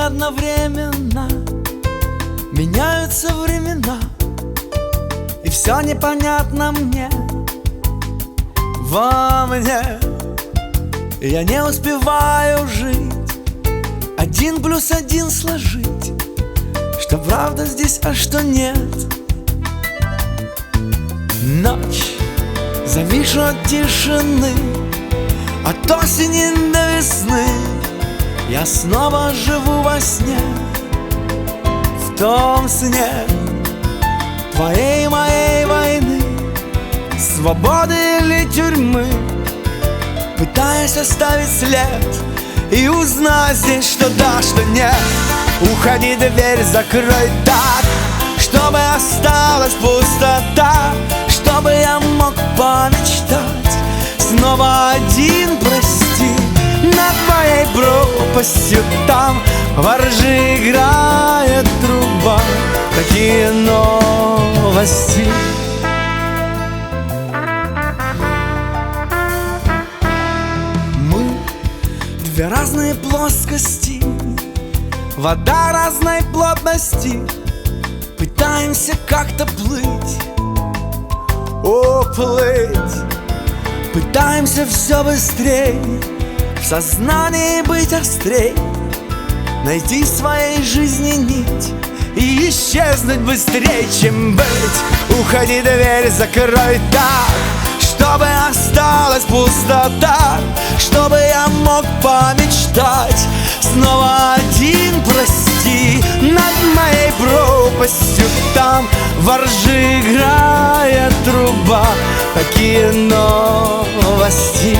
одновременно. Меняются времена, и все непонятно мне. Во мне я не успеваю жить, 1+1 сложить, что правда здесь, а что нет. Ночь, завишу от тишины, от осени до весны. Я снова живу во сне, в том сне твоей моей войны, свободы или тюрьмы. Пытаясь оставить след и узнать здесь, что да, что нет. Уходи, дверь закрой так, чтобы осталась пустота, чтобы я мог помечтать снова один, прости. Над моей пропастью там во ржи играет труба. Какие новости? Мы две разные плоскости, вода разной плотности. Пытаемся как-то плыть, плыть. Пытаемся все быстрее в сознании быть острей, найти в своей жизни нить и исчезнуть быстрее, чем быть. Уходи, дверь закрой так, чтобы осталась пустота, чтобы я мог помечтать снова один, прости. Над моей пропастью там во ржи играет труба. Какие новости?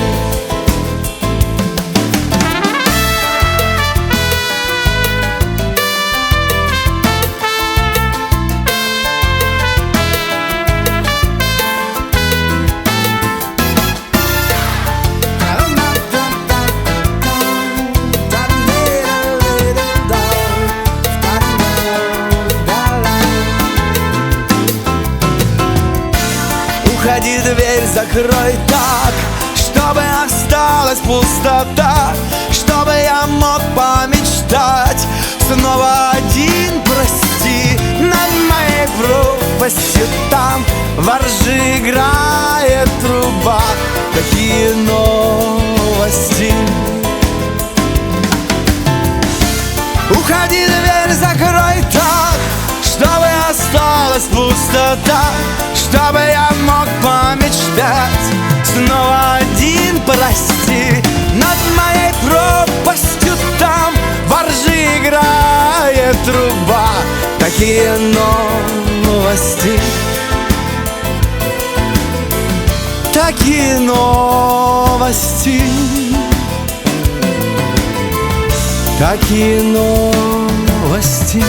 Уходи, дверь закрой так, чтобы осталась пустота, чтобы я мог помечтать снова один, прости. Над моей пропастью там во ржи играет труба. Какие новости? Уходи, дверь закрой так, чтобы осталась пустота, чтобы я мог помечтать снова один, прости. Над моей пропастью там во ржи играет труба. Такие новости, такие новости, такие новости.